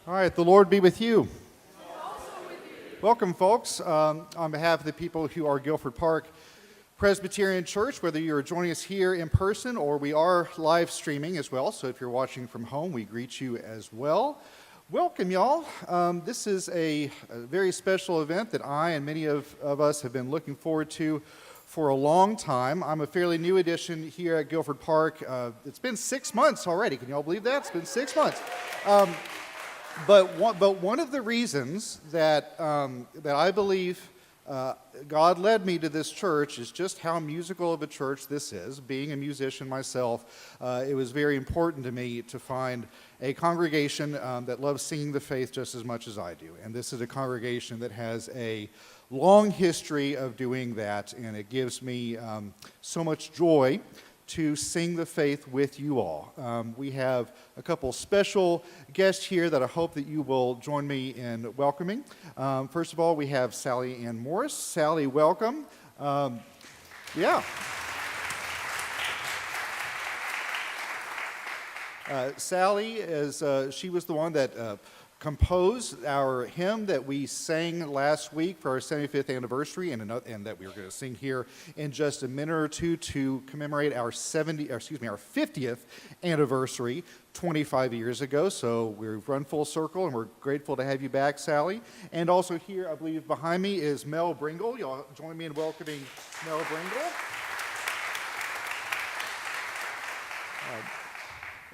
All right, the Lord be with you. And also with you. Welcome, folks. On behalf of the people who are Guilford Park Presbyterian Church, whether you're joining us here in person or we are live streaming as well, so if you're watching from home, we greet you as well. Welcome, y'all. This is a very special event that I and many of us have been looking forward to for a long time. I'm a fairly new addition here at Guilford Park. It's been 6 months already. Can y'all believe that? It's been 6 months. But one of the reasons that I believe God led me to this church is just how musical of a church this is. Being a musician myself, it was very important to me to find a congregation that loves singing the faith just as much as I do. And this is a congregation that has a long history of doing that, and it gives me so much joy to sing the faith with you all. We have a couple special guests here that I hope that you will join me in welcoming. First of all, we have Sally Ann Morris. Sally, welcome. Sally she was the one that composed our hymn that we sang last week for our 75th anniversary, and that we are going to sing here in just a minute or two to commemorate our 50th anniversary 25 years ago. So we've run full circle, and we're grateful to have you back, Sally. And also here, I believe behind me is Mel Bringle. Y'all join me in welcoming Mel Bringle.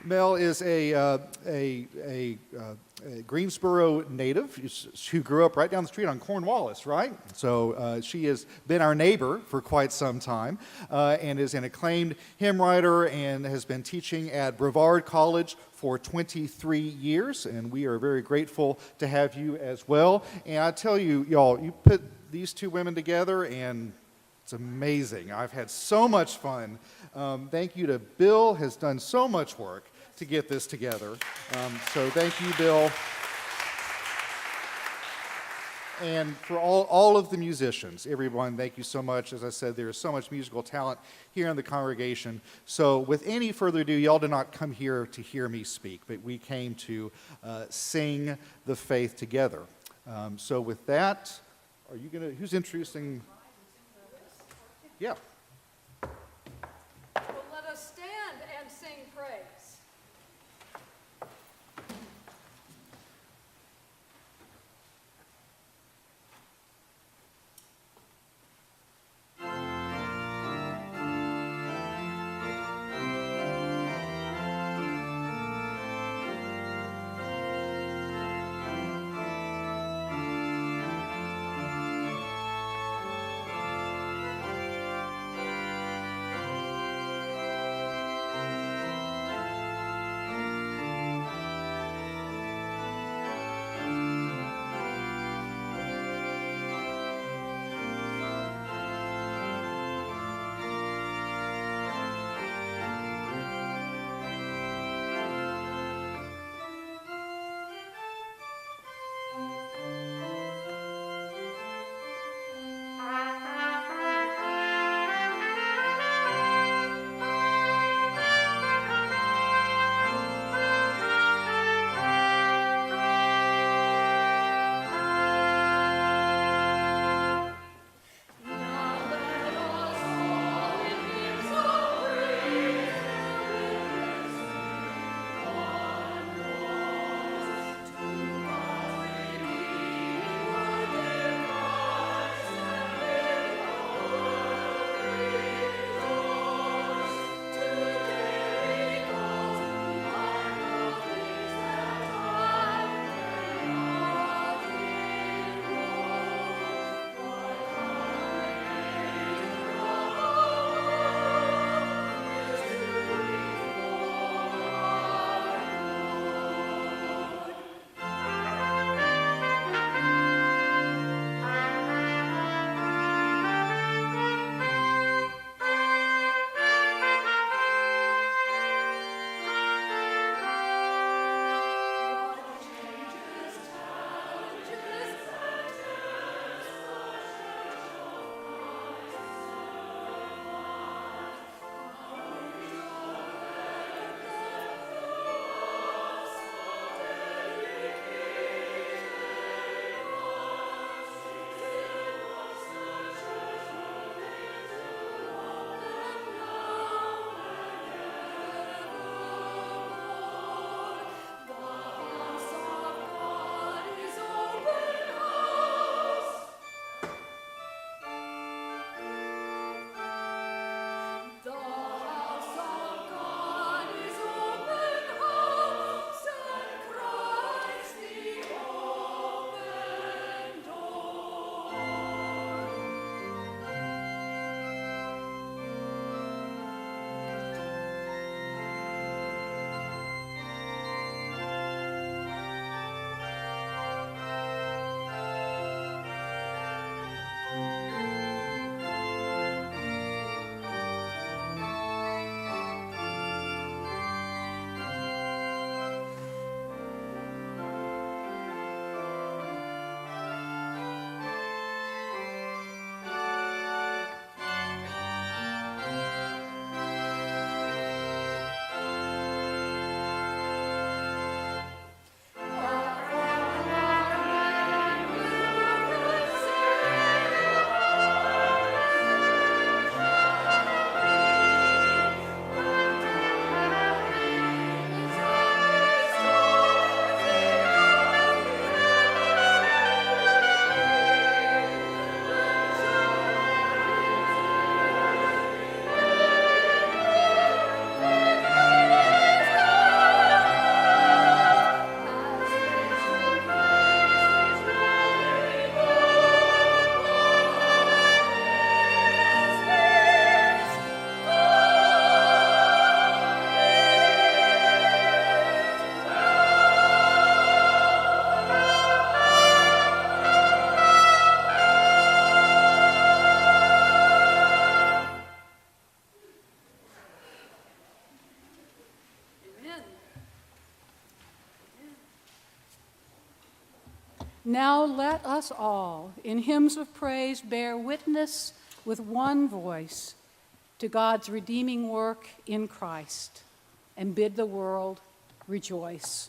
Mel is a Greensboro native who grew up right down the street on Cornwallis, right? So she has been our neighbor for quite some time and is an acclaimed hymn writer and has been teaching at Brevard College for 23 years, and we are very grateful to have you as well. And I tell you, y'all, you put these two women together and it's amazing. I've had so much fun. Thank you to Bill, has done so much work to get this together. So thank you, Bill. And for all of the musicians, everyone, thank you so much. As I said, there is so much musical talent here in the congregation. So with any further ado, y'all did not come here to hear me speak, but we came to sing the faith together. So with that, who's introducing? Yeah. Well, let us stand and sing praise. Now let us all, in hymns of praise, bear witness with one voice to God's redeeming work in Christ and bid the world rejoice.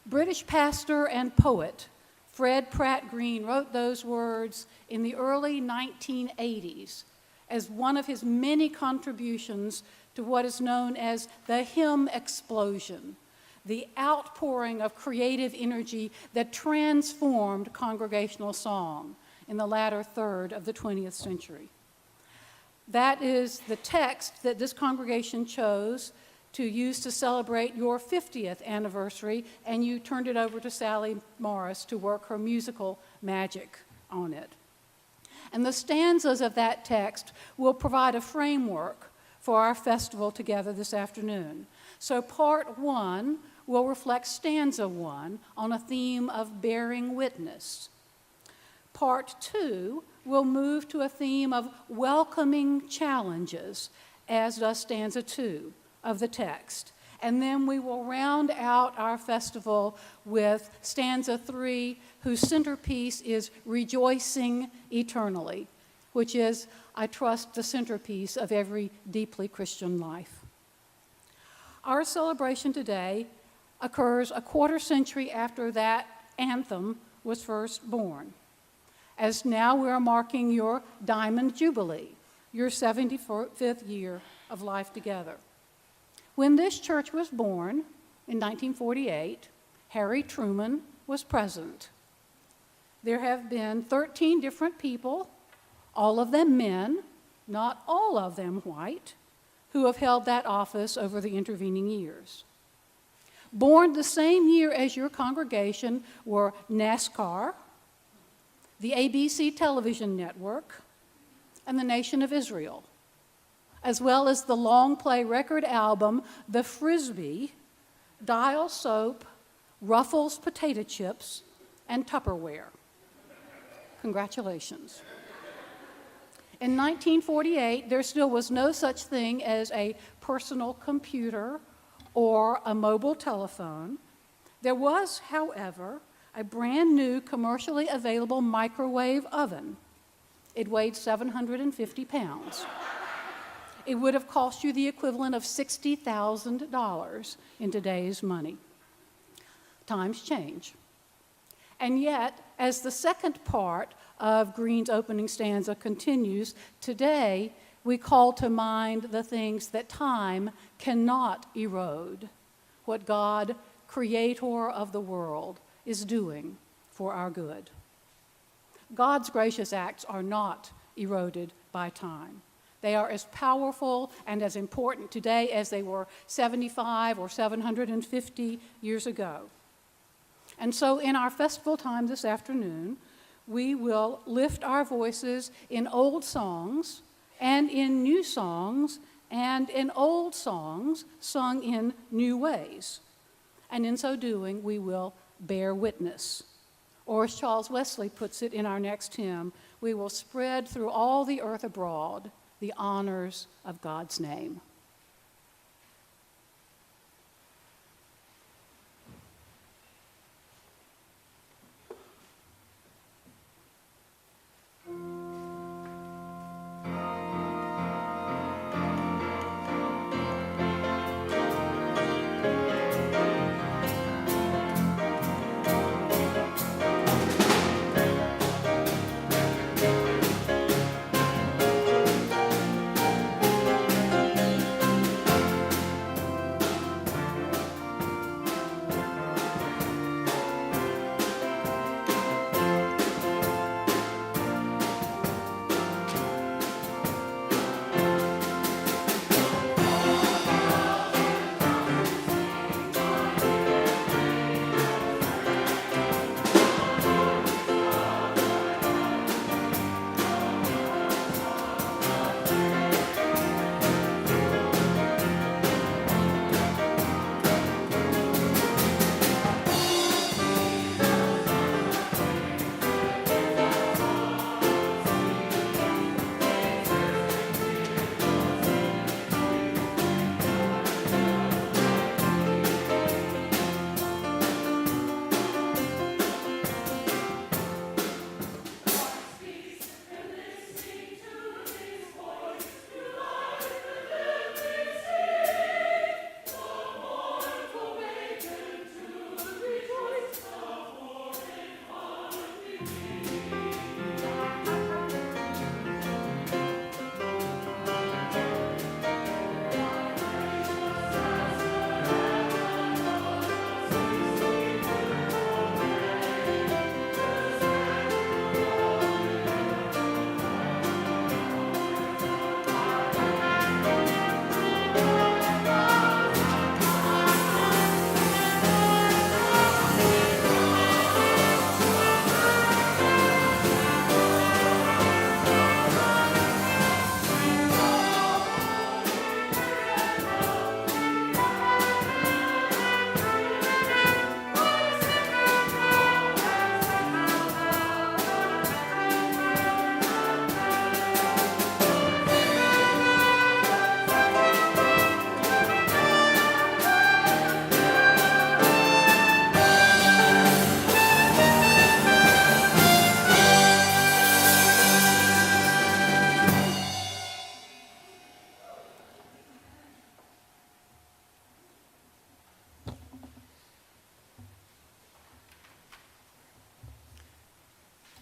British pastor and poet Fred Pratt Green wrote those words in the early 1980s as one of his many contributions to what is known as the hymn explosion, the outpouring of creative energy that transformed congregational song in the latter third of the 20th century. That is the text that this congregation chose to use to celebrate your 50th anniversary, and you turned it over to Sally Morris to work her musical magic on it. And the stanzas of that text will provide a framework for our festival together this afternoon. So part one will reflect stanza one on a theme of bearing witness. Part two will move to a theme of welcoming challenges, as does stanza two of the text. And then we will round out our festival with stanza three, whose centerpiece is rejoicing eternally, which is, I trust, the centerpiece of every deeply Christian life. Our celebration today occurs a quarter century after that anthem was first born, as now we are marking your Diamond Jubilee, your 75th year of life together. When this church was born in 1948, Harry Truman was president. There have been 13 different people, all of them men, not all of them white, who have held that office over the intervening years. Born the same year as your congregation were NASCAR, the ABC television network, and the Nation of Israel, as well as the long-play record album, The Frisbee, Dial Soap, Ruffles Potato Chips, and Tupperware. Congratulations. In 1948, there still was no such thing as a personal computer or a mobile telephone. There was, however, a brand new commercially available microwave oven. It weighed 750 pounds. It would have cost you the equivalent of $60,000 in today's money. Times change. And yet, as the second part of Green's opening stanza continues, today we call to mind the things that time cannot erode, what God, creator of the world, is doing for our good. God's gracious acts are not eroded by time. They are as powerful and as important today as they were 75 or 750 years ago. And so in our festival time this afternoon, we will lift our voices in old songs and in new songs and in old songs sung in new ways. And in so doing, we will bear witness. Or as Charles Wesley puts it in our next hymn, we will spread through all the earth abroad the honors of God's name.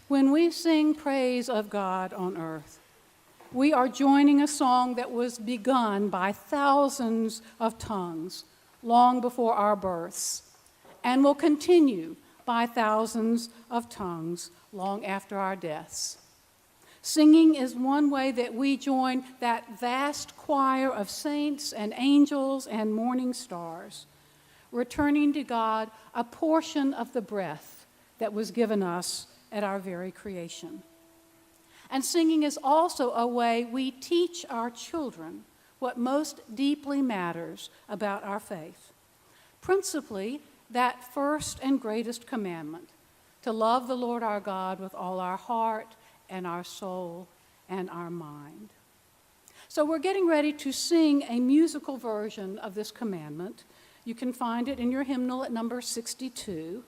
When we sing praise of God on earth, we are joining a song that was begun by thousands of tongues long before our births and will continue by thousands of tongues long after our deaths. Singing is one way that we join that vast choir of saints and angels and morning stars, returning to God a portion of the breath that was given us at our very creation. And singing is also a way we teach our children what most deeply matters about our faith, principally that first and greatest commandment, to love the Lord our God with all our heart and our soul and our mind. So we're getting ready to sing a musical version of this commandment. You can find it in your hymnal at number 62.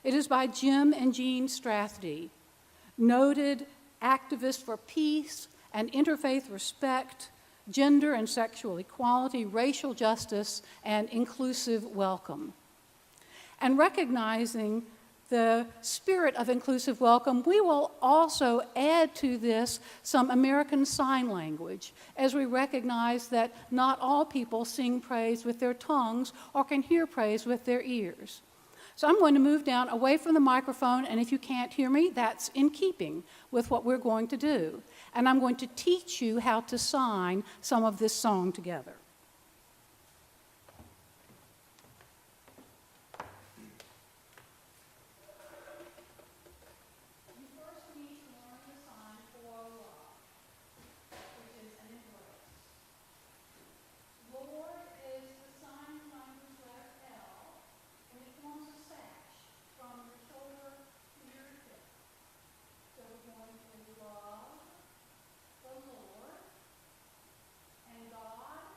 It is by Jim and Jean Strathdy, noted activists for peace and interfaith respect, gender and sexual equality, racial justice, and inclusive welcome. And recognizing the spirit of inclusive welcome, we will also add to this some American Sign Language, as we recognize that not all people sing praise with their tongues or can hear praise with their ears. So I'm going to move down away from the microphone, and if you can't hear me, that's in keeping with what we're going to do. And I'm going to teach you how to sign some of this song together. You first need to learn to sign for love, which is an embrace. Lord is the sign language letter L, and it forms a sash from your shoulder to your hip. So we're going to love the Lord and God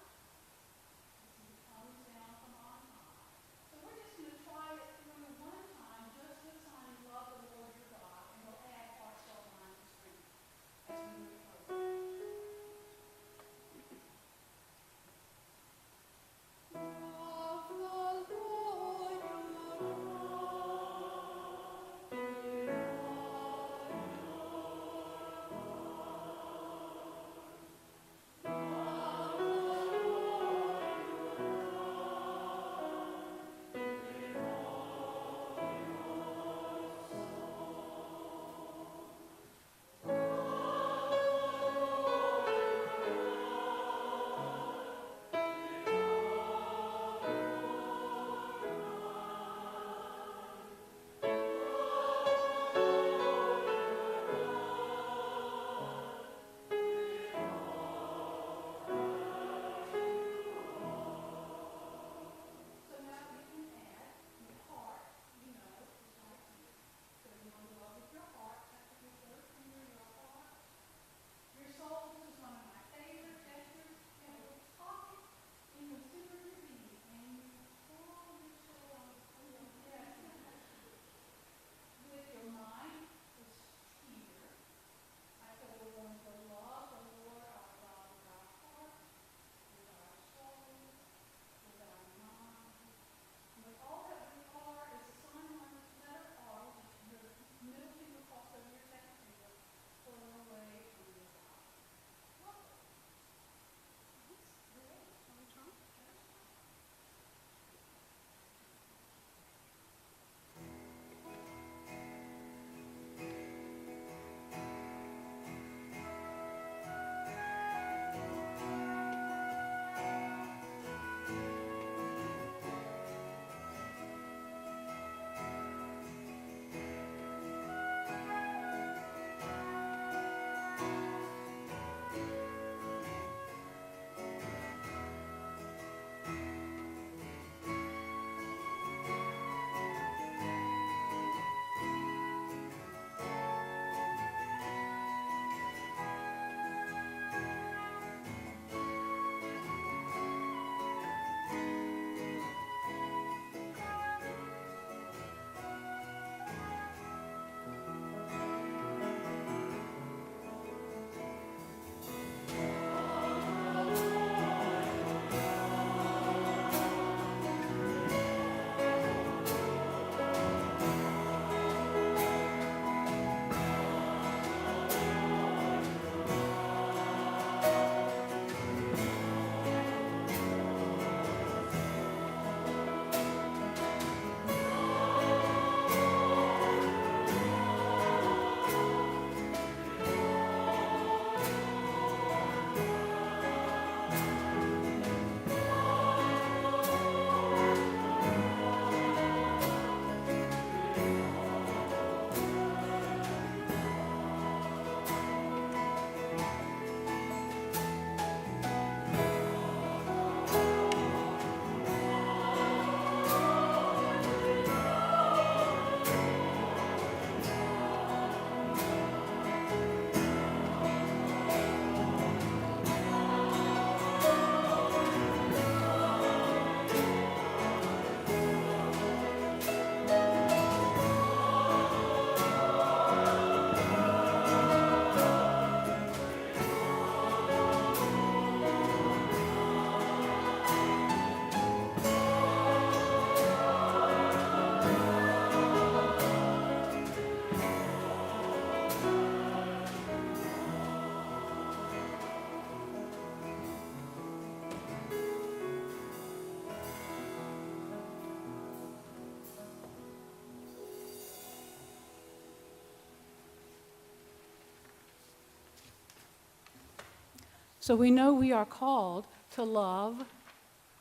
So we know we are called to love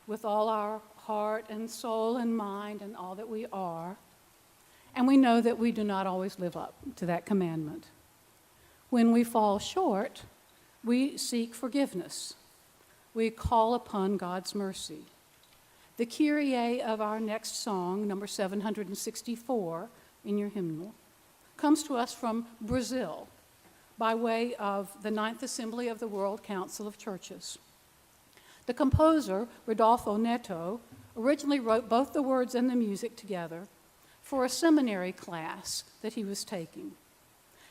with all our heart and soul and mind and all that we are. And we know that we do not always live up to that commandment. When we fall short, we seek forgiveness. We call upon God's mercy. The Kyrie of our next song, number 764 in your hymnal, comes to us from Brazil by way of the Ninth Assembly of the World Council of Churches. The composer, Rodolfo Neto, originally wrote both the words and the music together for a seminary class that he was taking.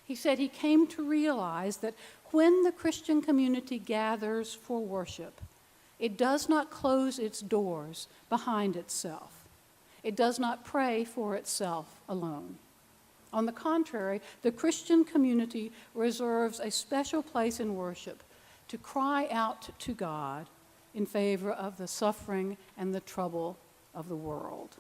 He said he came to realize that when the Christian community gathers for worship, it does not close its doors behind itself. It does not pray for itself alone. On the contrary, the Christian community reserves a special place in worship to cry out to God in favor of the suffering and the trouble of the world.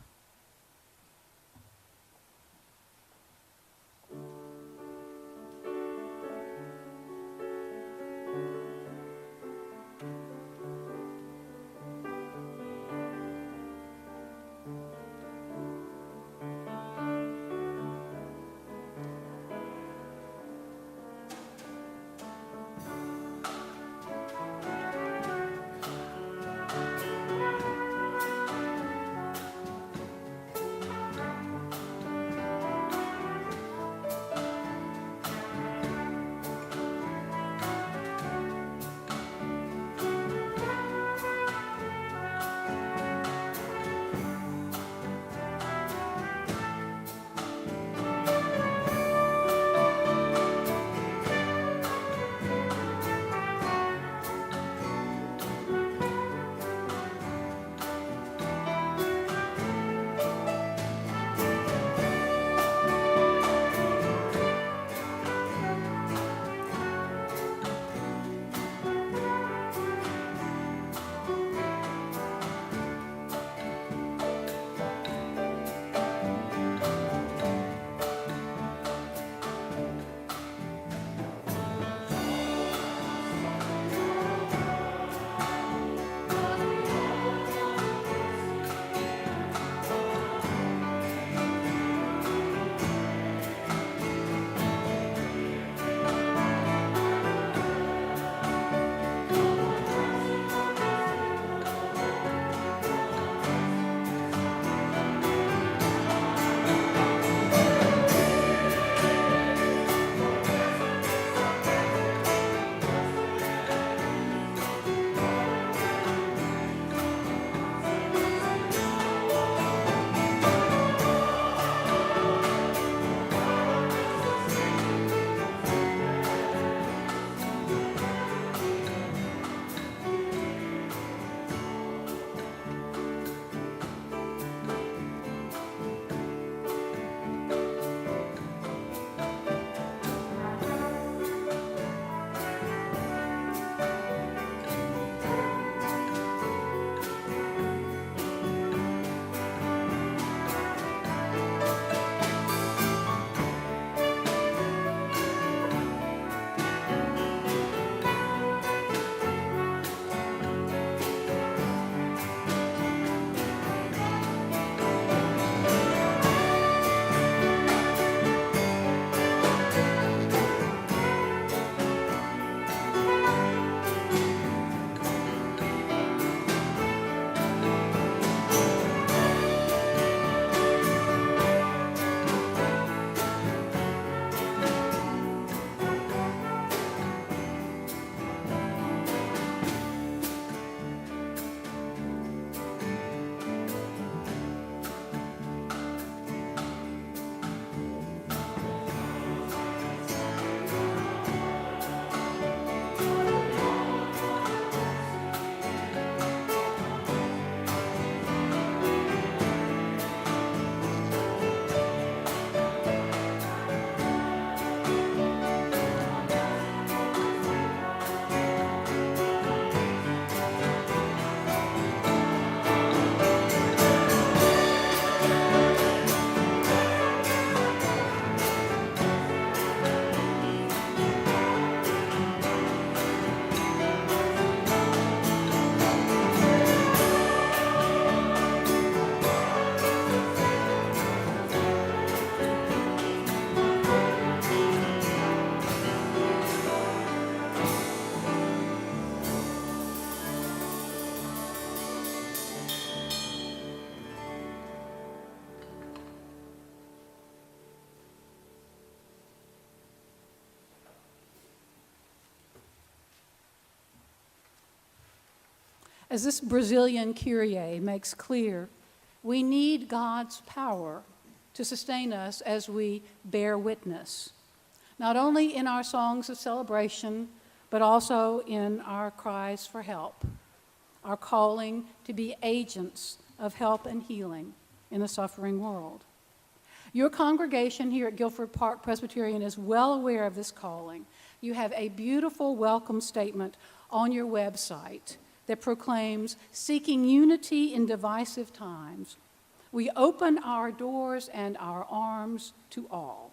As this Brazilian Kyrie makes clear, we need God's power to sustain us as we bear witness, not only in our songs of celebration, but also in our cries for help, our calling to be agents of help and healing in a suffering world. Your congregation here at Guilford Park Presbyterian is well aware of this calling. You have a beautiful welcome statement on your website that proclaims, "Seeking unity in divisive times, we open our doors and our arms to all,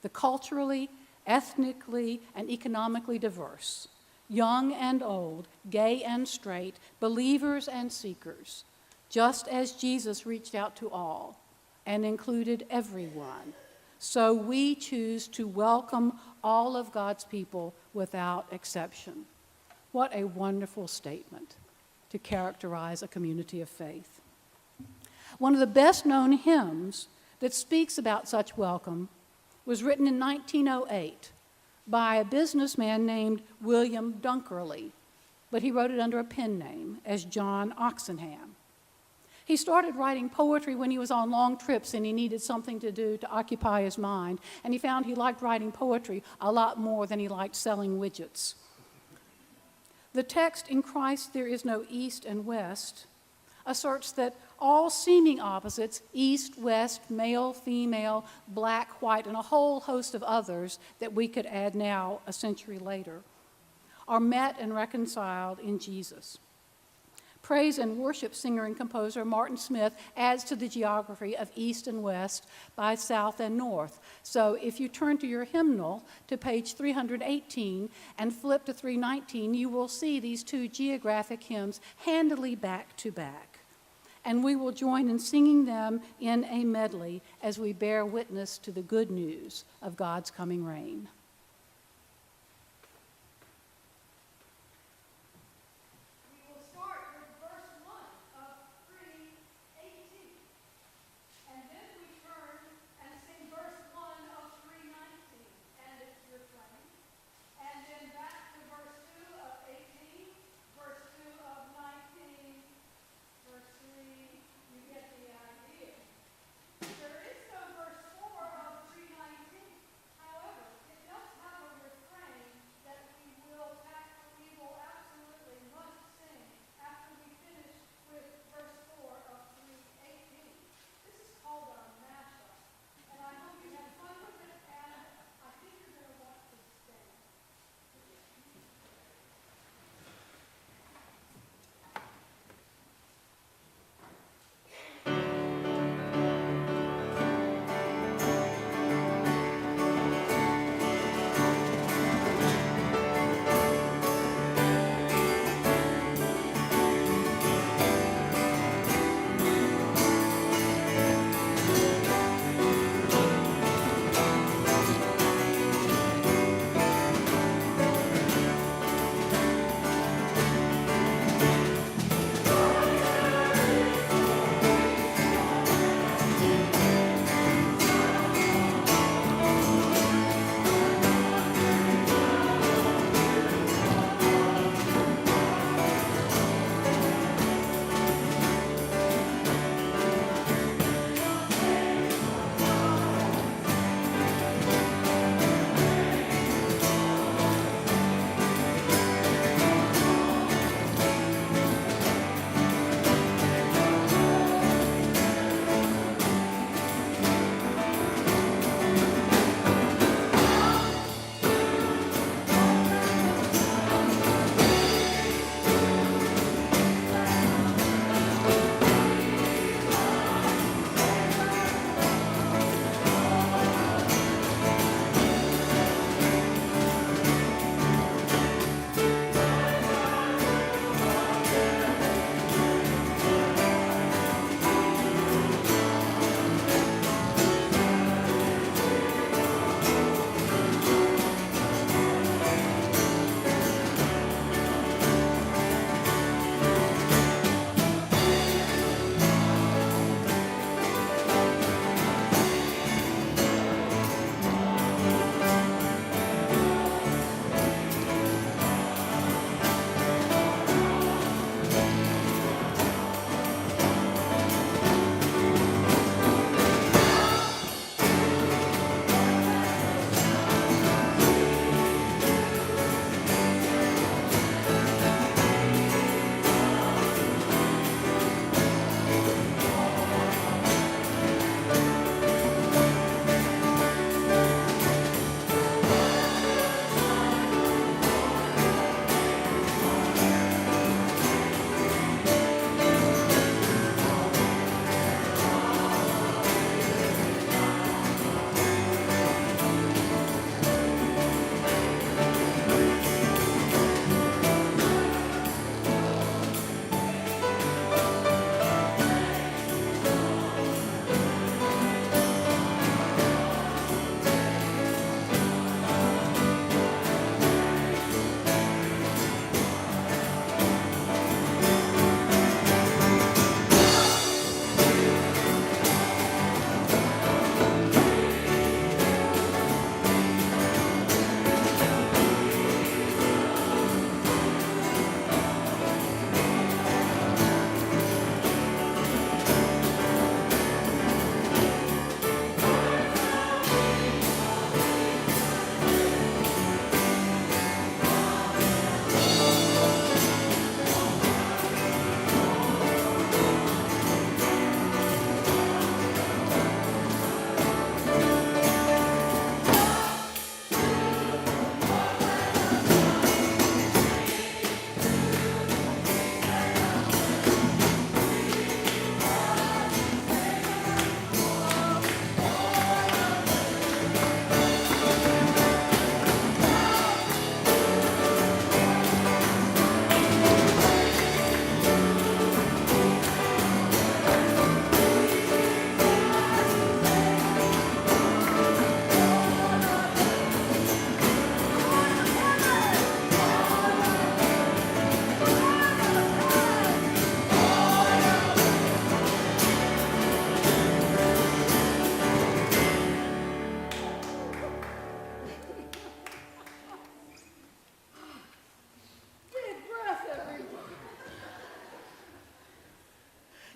the culturally, ethnically, and economically diverse, young and old, gay and straight, believers and seekers, just as Jesus reached out to all and included everyone. So we choose to welcome all of God's people without exception." What a wonderful statement to characterize a community of faith. One of the best-known hymns that speaks about such welcome was written in 1908 by a businessman named William Dunkerley, but he wrote it under a pen name as John Oxenham. He started writing poetry when he was on long trips and he needed something to do to occupy his mind, and he found he liked writing poetry a lot more than he liked selling widgets. The text, "In Christ there is no east and west," asserts that all seeming opposites, east, west, male, female, black, white, and a whole host of others that we could add now a century later, are met and reconciled in Jesus. Praise and worship singer and composer Martin Smith adds to the geography of east and west by south and north. So if you turn to your hymnal to page 318 and flip to 319, you will see these two geographic hymns handily back to back. And we will join in singing them in a medley as we bear witness to the good news of God's coming reign. There is no verse 4 of 319. However, it does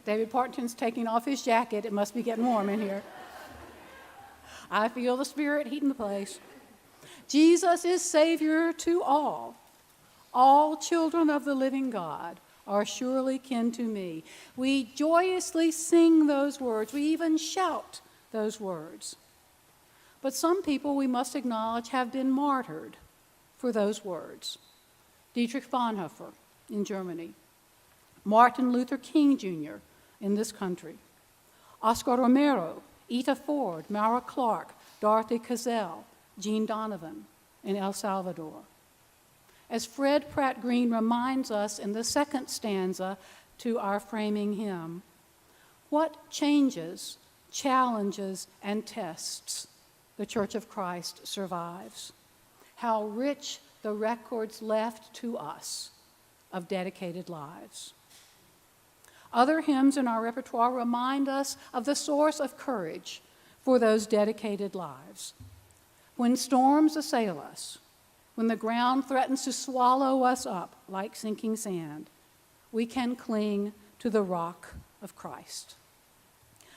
David Partington's taking off his jacket. It must be getting warm in here. I feel the Spirit heating the place. Jesus is Savior to all. All children of the living God are surely kin to me. We joyously sing those words. We even shout those words. But some people, we must acknowledge, have been martyred for those words. Dietrich Bonhoeffer in Germany, Martin Luther King Jr. in this country, Oscar Romero, Etta Ford, Mara Clark, Dorothy Cazell, Jean Donovan in El Salvador. As Fred Pratt Green reminds us in the second stanza to our framing hymn, what changes, challenges, and tests the Church of Christ survives. How rich the records left to us of dedicated lives. Other hymns in our repertoire remind us of the source of courage for those dedicated lives. When storms assail us, when the ground threatens to swallow us up like sinking sand, we can cling to the rock of Christ.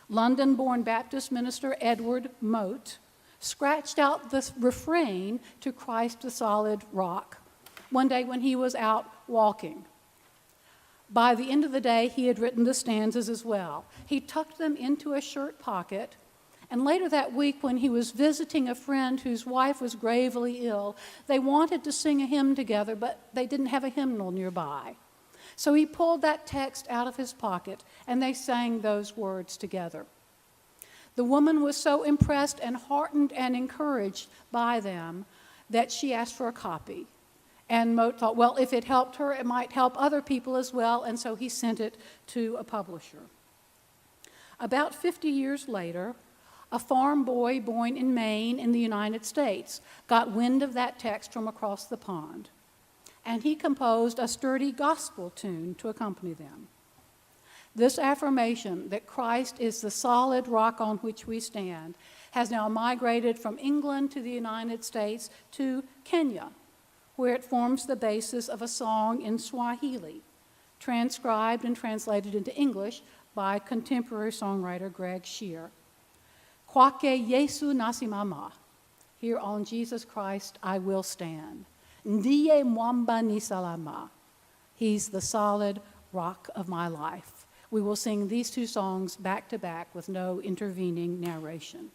London-born Baptist minister Edward Mote scratched out the refrain to Christ the Solid Rock one day when he was out walking. By the end of the day, he had written the stanzas as well. He tucked them into a shirt pocket, and later that week when he was visiting a friend whose wife was gravely ill, they wanted to sing a hymn together, but they didn't have a hymnal nearby. So he pulled that text out of his pocket, and they sang those words together. The woman was so impressed and heartened and encouraged by them that she asked for a copy. And Mote thought, well, if it helped her, it might help other people as well, and so he sent it to a publisher. About 50 years later, a farm boy born in Maine in the United States got wind of that text from across the pond, and he composed a sturdy gospel tune to accompany them. This affirmation that Christ is the solid rock on which we stand has now migrated from England to the United States to Kenya, where it forms the basis of a song in Swahili, transcribed and translated into English by contemporary songwriter Greg Shear. Kwake Yesu nasimama, here on Jesus Christ I will stand. Ndiye mwamba ni salama, he's the solid rock of my life. We will sing these two songs back to back with no intervening narration.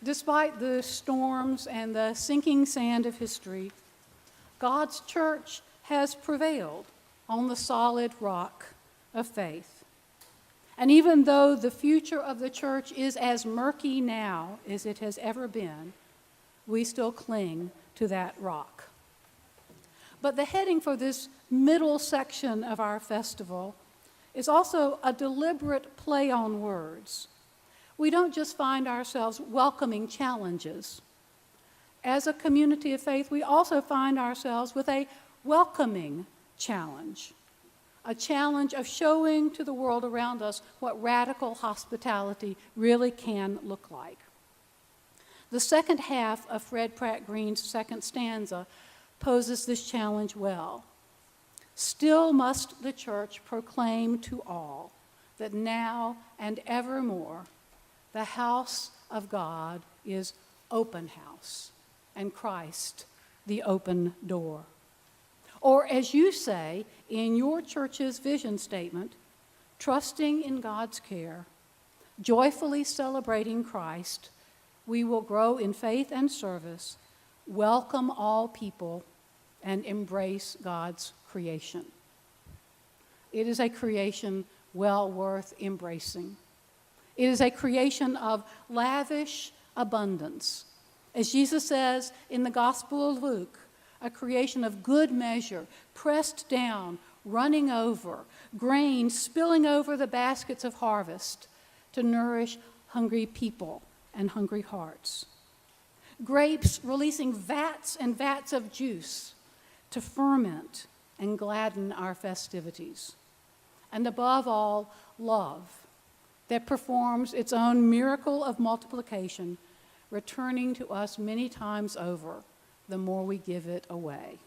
Despite the storms and the sinking sand of history, God's church has prevailed on the solid rock of faith. And even though the future of the church is as murky now as it has ever been, we still cling to that rock. But the heading for this middle section of our festival is also a deliberate play on words. We don't just find ourselves welcoming challenges. As a community of faith, we also find ourselves with a welcoming challenge, a challenge of showing to the world around us what radical hospitality really can look like. The second half of Fred Pratt Green's second stanza poses this challenge well. Still must the church proclaim to all that now and evermore the house of God is open house, and Christ the open door. Or as you say in your church's vision statement, trusting in God's care, joyfully celebrating Christ, we will grow in faith and service, welcome all people, and embrace God's creation. It is a creation well worth embracing. It is a creation of lavish abundance. As Jesus says in the Gospel of Luke, a creation of good measure, pressed down, running over, grain spilling over the baskets of harvest to nourish hungry people and hungry hearts. Grapes releasing vats and vats of juice to ferment and gladden our festivities. And above all, love that performs its own miracle of multiplication, returning to us many times over the more we give it away.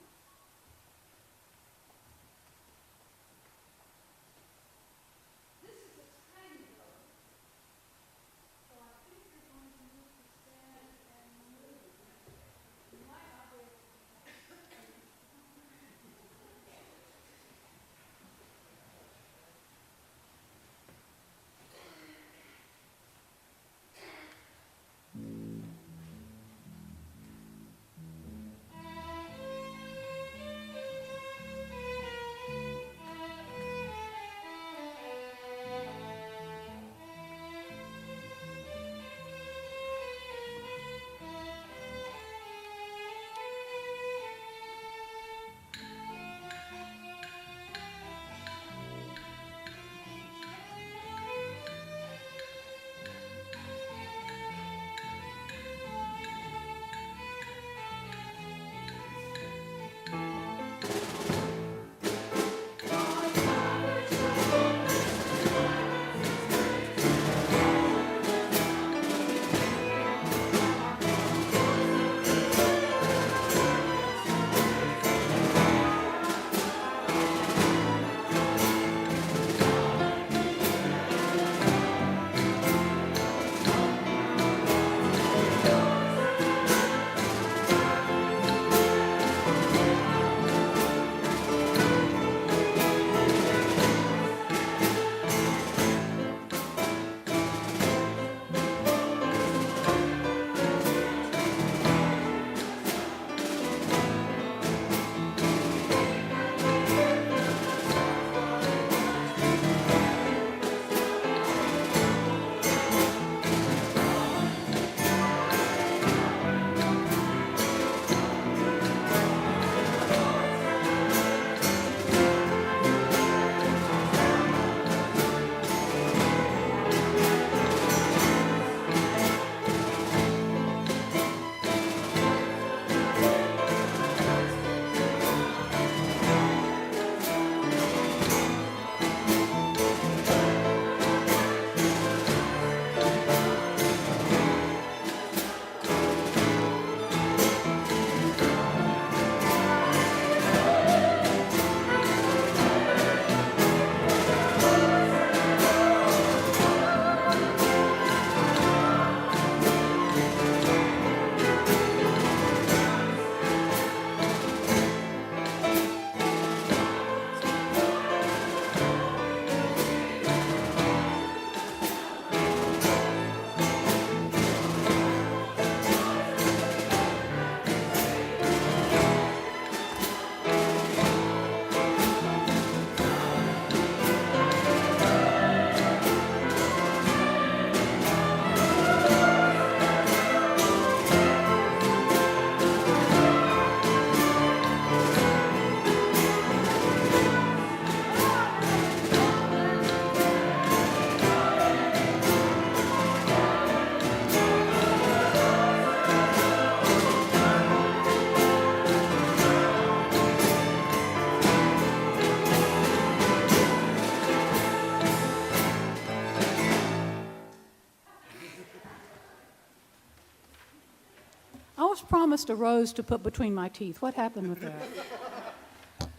promised a rose to put between my teeth. What happened with that?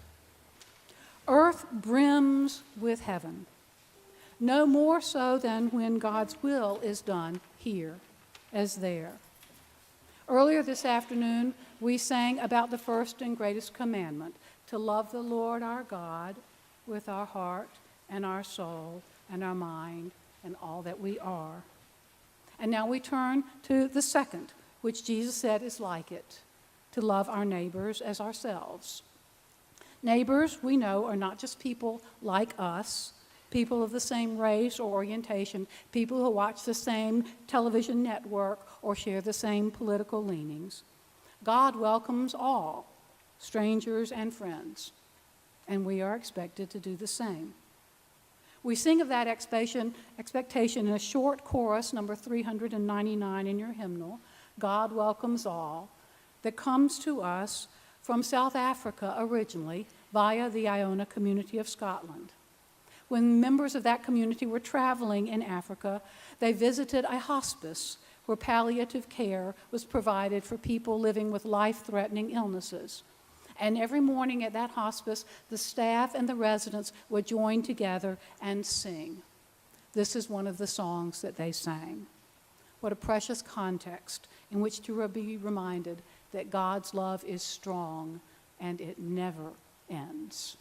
Earth brims with heaven, no more so than when God's will is done here as there. Earlier this afternoon, we sang about the first and greatest commandment, to love the Lord our God with our heart and our soul and our mind and all that we are. And now we turn to the second, which Jesus said is like it, to love our neighbors as ourselves. Neighbors, we know, are not just people like us, people of the same race or orientation, people who watch the same television network or share the same political leanings. God welcomes all, strangers and friends, and we are expected to do the same. We sing of that expectation in a short chorus, number 399 in your hymnal, God Welcomes All, that comes to us from South Africa originally via the Iona community of Scotland. When members of that community were traveling in Africa, they visited a hospice where palliative care was provided for people living with life-threatening illnesses. And every morning at that hospice, the staff and the residents would join together and sing. This is one of the songs that they sang. What a precious context in which to be reminded that God's love is strong and it never ends.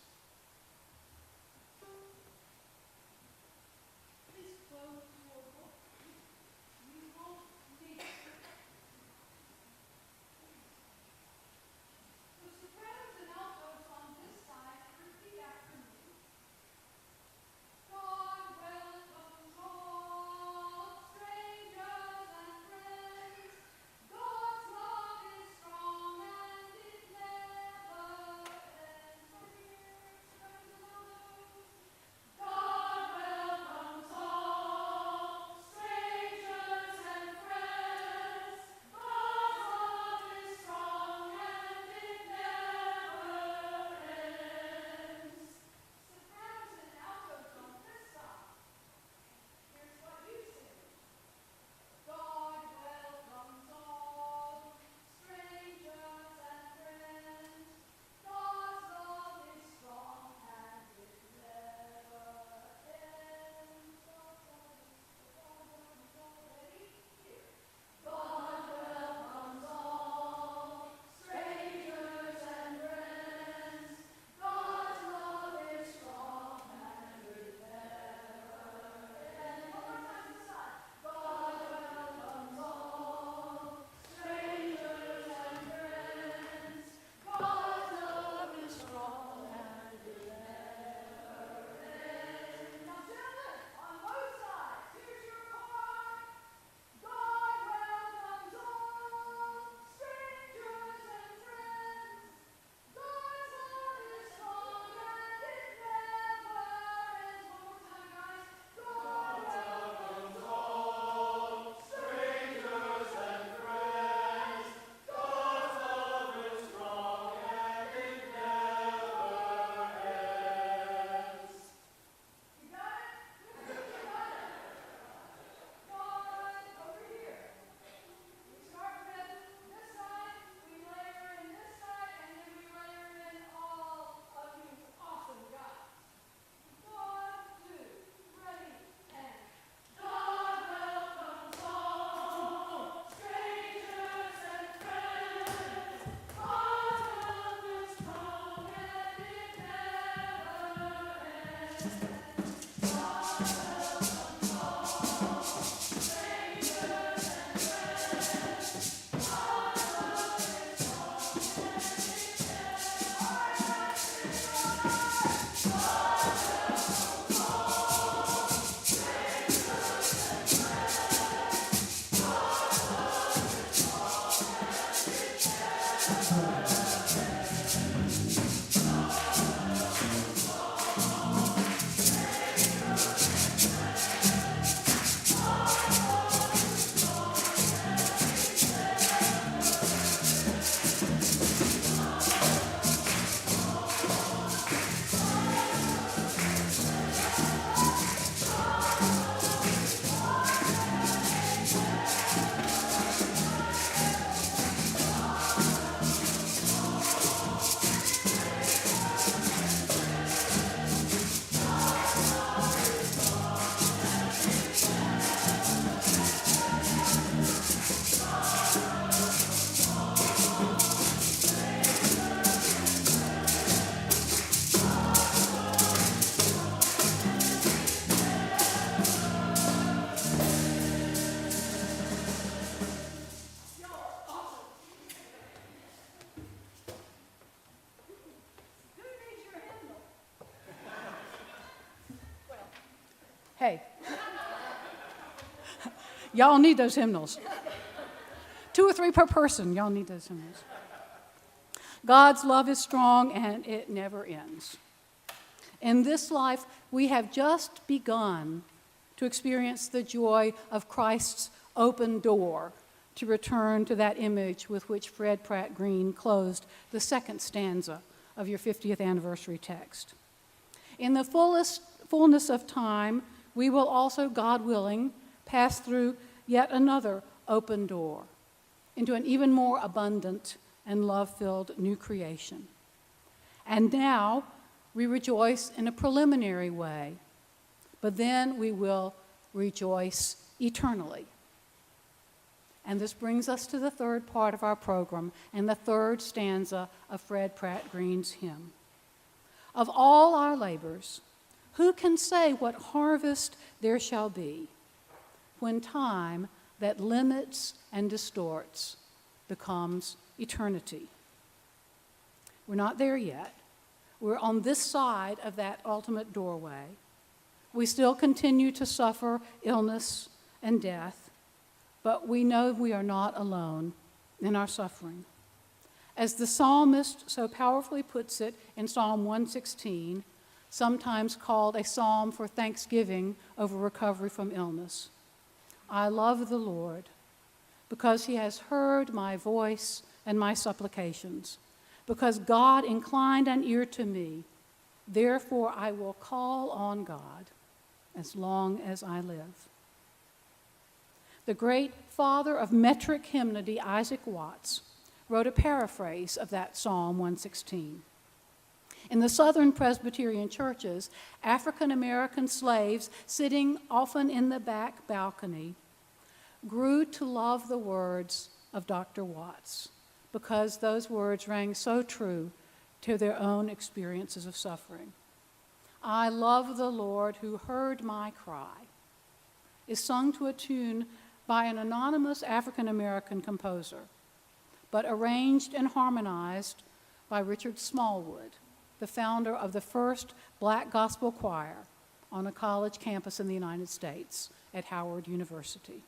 Hey. Y'all need those hymnals. 2 or 3 per person. Y'all need those hymnals. God's love is strong and it never ends. In this life, we have just begun to experience the joy of Christ's open door, to return to that image with which Fred Pratt Green closed the second stanza of your 50th anniversary text. In the fullness of time, we will also, God willing, pass through yet another open door into an even more abundant and love-filled new creation. And now we rejoice in a preliminary way, but then we will rejoice eternally. And this brings us to the third part of our program and the third stanza of Fred Pratt Green's hymn. Of all our labors, who can say what harvest there shall be when time that limits and distorts becomes eternity? We're not there yet. We're on this side of that ultimate doorway. We still continue to suffer illness and death, but we know we are not alone in our suffering. As the psalmist so powerfully puts it in Psalm 116, sometimes called a psalm for thanksgiving over recovery from illness, I love the Lord because he has heard my voice and my supplications, because God inclined an ear to me. Therefore I will call on God as long as I live. The great father of metric hymnody, Isaac Watts, wrote a paraphrase of that Psalm 116. In the Southern Presbyterian churches, African American slaves, sitting often in the back balcony, grew to love the words of Dr. Watts because those words rang so true to their own experiences of suffering. I love the Lord who heard my cry is sung to a tune by an anonymous African American composer, but arranged and harmonized by Richard Smallwood, the founder of the first black gospel choir on a college campus in the United States at Howard University.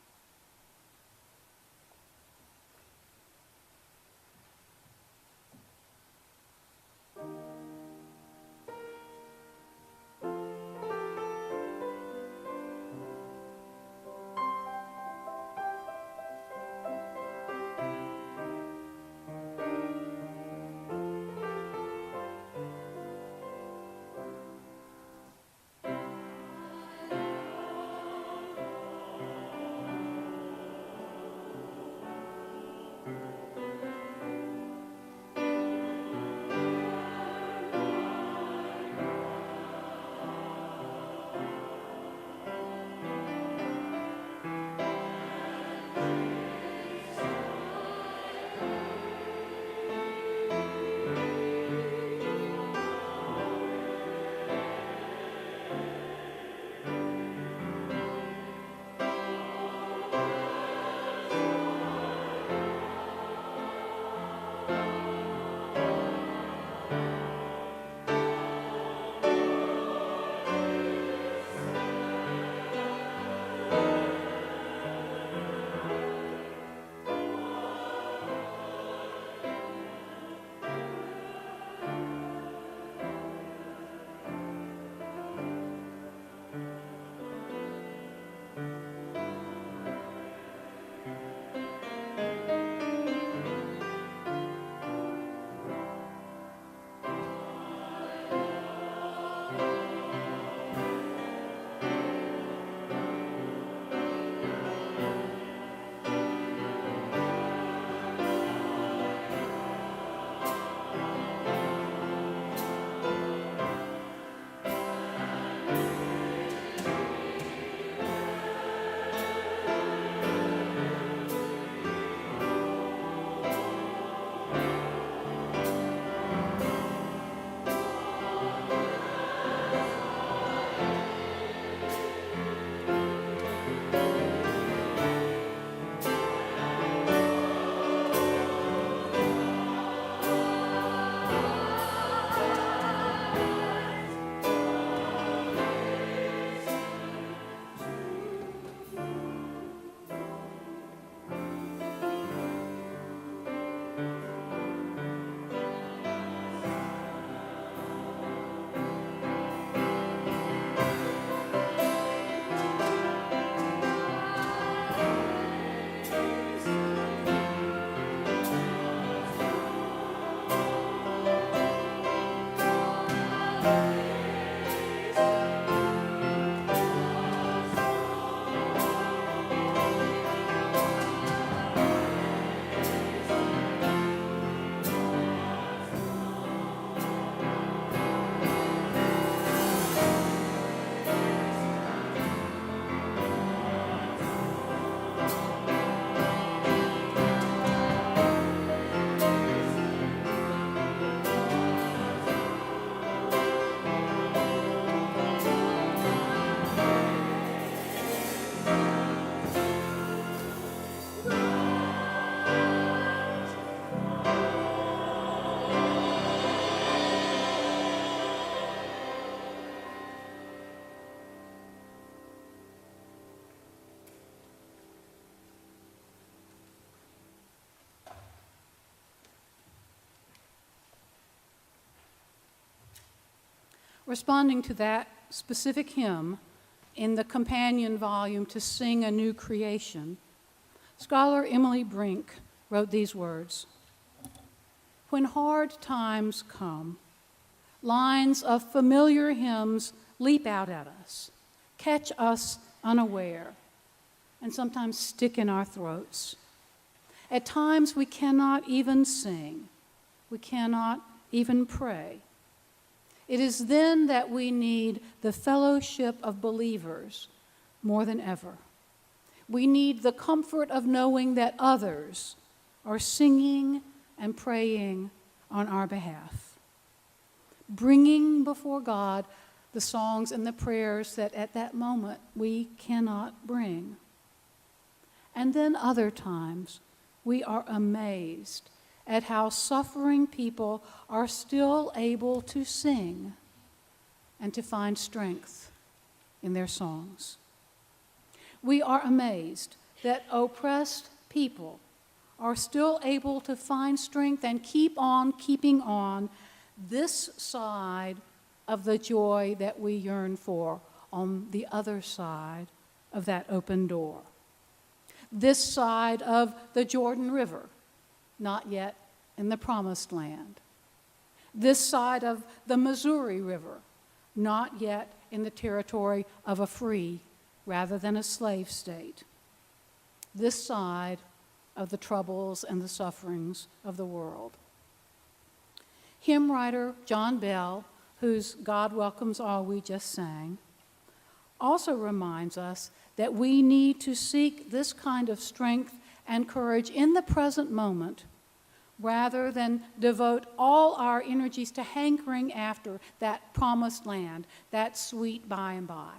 Responding to that specific hymn in the companion volume To Sing a New Creation, scholar Emily Brink wrote these words: "When hard times come, lines of familiar hymns leap out at us, catch us unaware, and sometimes stick in our throats. At times we cannot even sing, we cannot even pray. It is then that we need the fellowship of believers more than ever. We need the comfort of knowing that others are singing and praying on our behalf, bringing before God the songs and the prayers that at that moment we cannot bring. And then other times we are amazed at how suffering people are still able to sing and to find strength in their songs. We are amazed that oppressed people are still able to find strength and keep on keeping on this side of the joy that we yearn for on the other side of that open door. This side of the Jordan River, not yet in the Promised Land. This side of the Missouri River, not yet in the territory of a free rather than a slave state. This side of the troubles and the sufferings of the world. Hymn writer John Bell, whose God Welcomes All we just sang, also reminds us that we need to seek this kind of strength and courage in the present moment rather than devote all our energies to hankering after that promised land, that sweet by and by.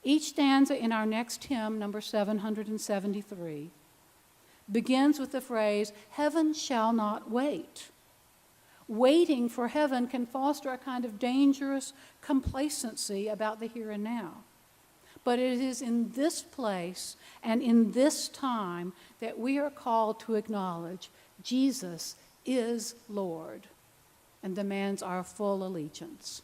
Each stanza in our next hymn, number 773, begins with the phrase, "Heaven shall not wait." Waiting for heaven can foster a kind of dangerous complacency about the here and now. But it is in this place and in this time that we are called to acknowledge Jesus is Lord and demands our full allegiance.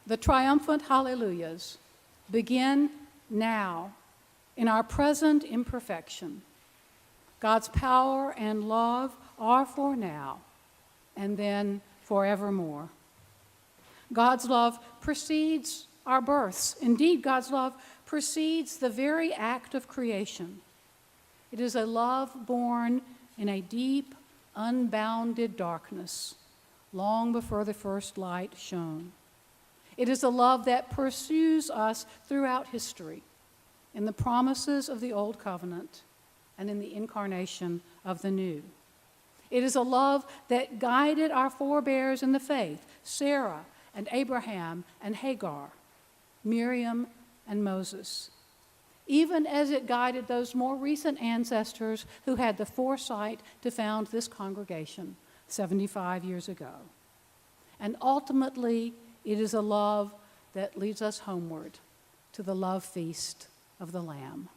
The triumphant hallelujahs begin now in our present imperfection. God's power and love are for now and then forevermore. God's love precedes our births. Indeed, God's love precedes the very act of creation. It is a love born in a deep, unbounded darkness, long before the first light shone. It is a love that pursues us throughout history, in the promises of the Old Covenant and in the incarnation of the New. It is a love that guided our forebears in the faith, Sarah and Abraham and Hagar, Miriam and Moses, even as it guided those more recent ancestors who had the foresight to found this congregation 75 years ago. And ultimately, it is a love that leads us homeward to the love feast of the Lamb.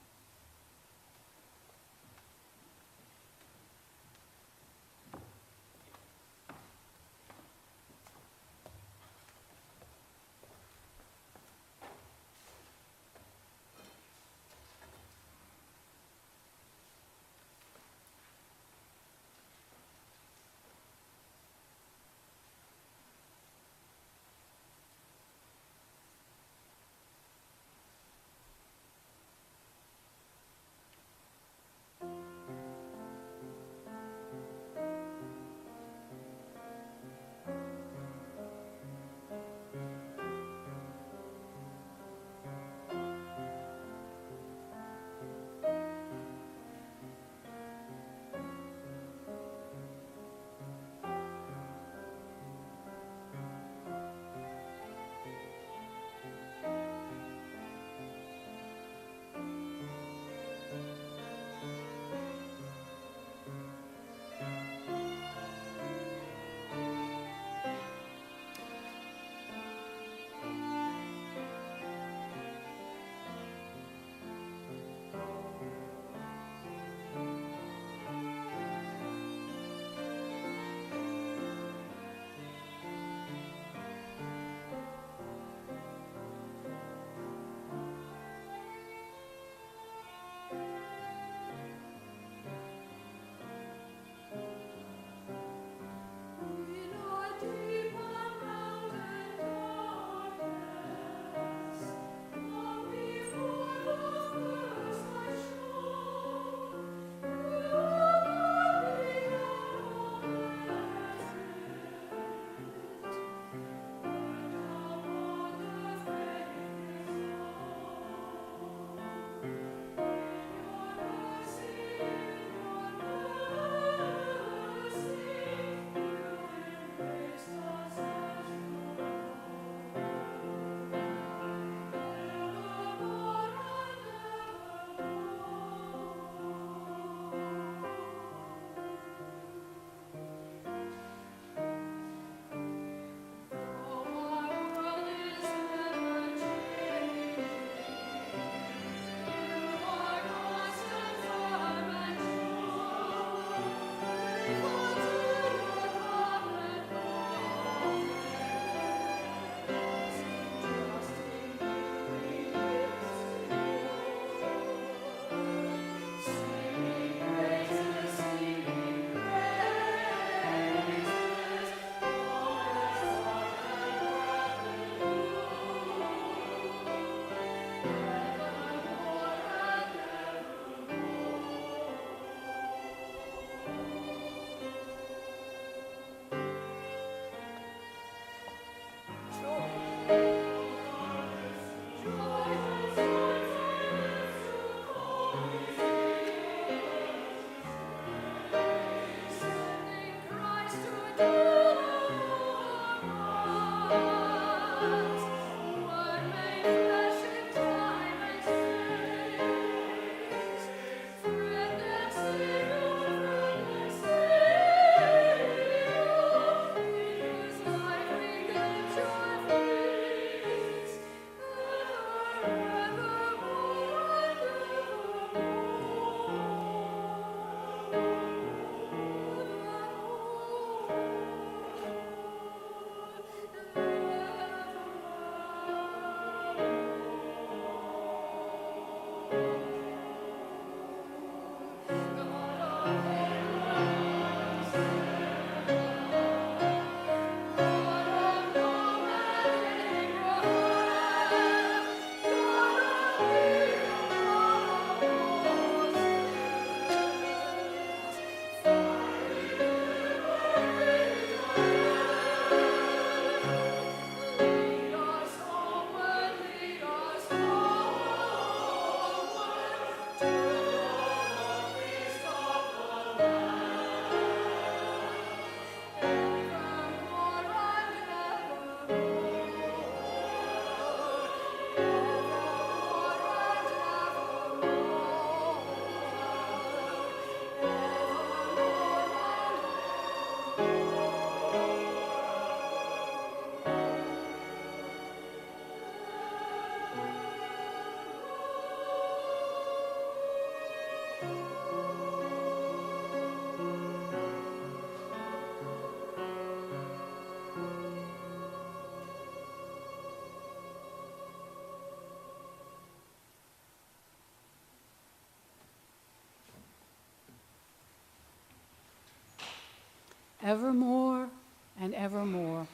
evermore and evermore.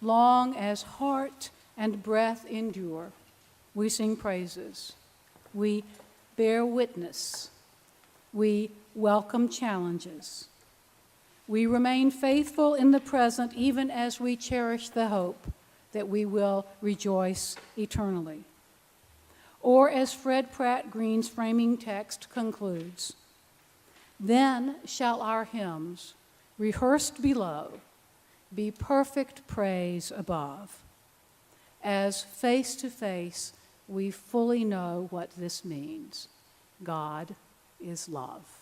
Long as heart and breath endure, we sing praises. We bear witness. We welcome challenges. We remain faithful in the present even as we cherish the hope that we will rejoice eternally. Or as Fred Pratt Green's framing text concludes, then shall our hymns, rehearsed below, be perfect praise above, as face to face we fully know what this means. God is love.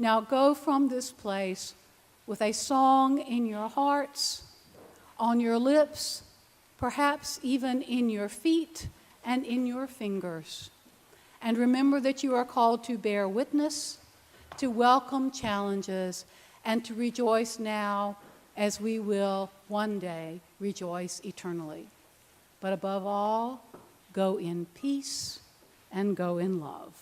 Now go from this place with a song in your hearts, on your lips, perhaps even in your feet and in your fingers. And remember that you are called to bear witness, to welcome challenges, and to rejoice now as we will one day rejoice eternally. But above all, go in peace and go in love.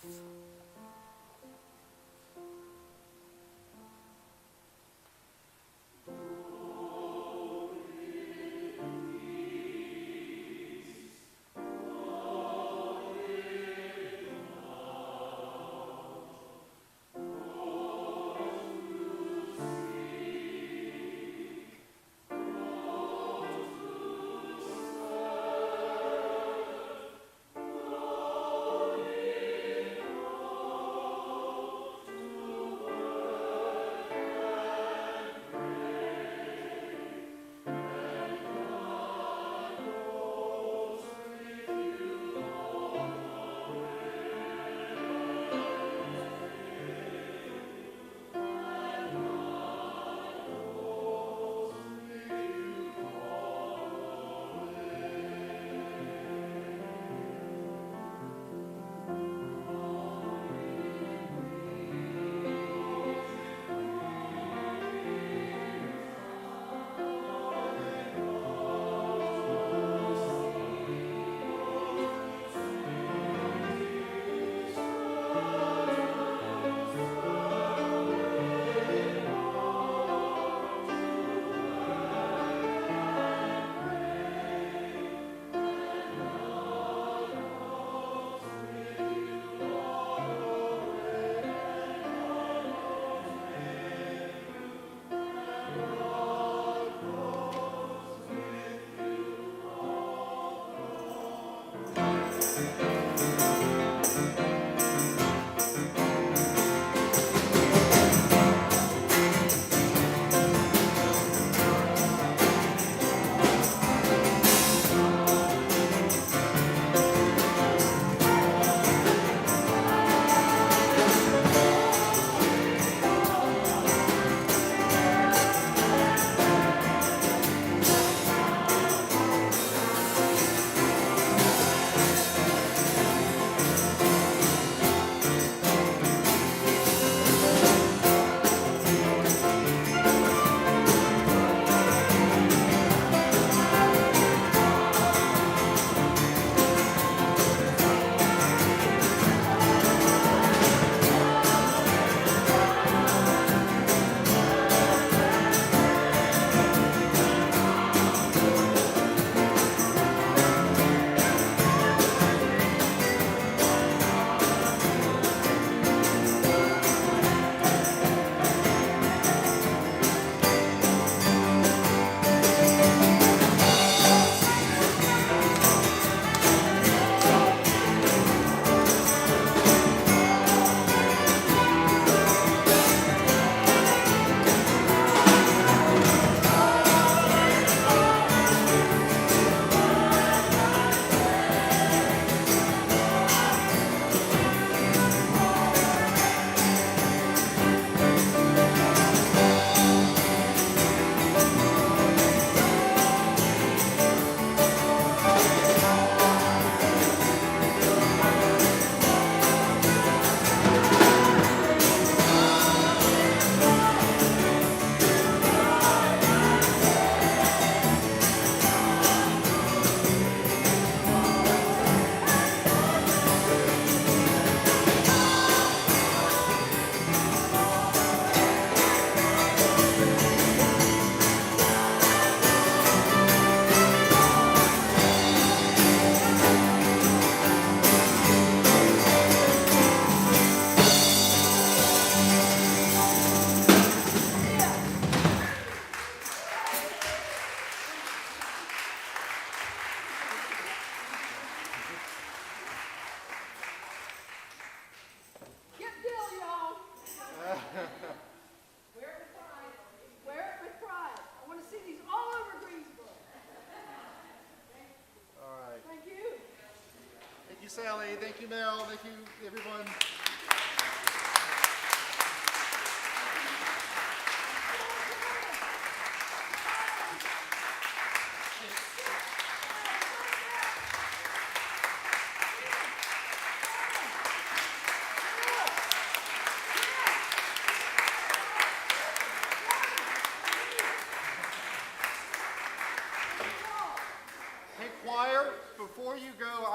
Sally. Thank you, Mel. Thank you, everyone.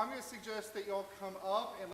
I'm going to suggest that y'all come up and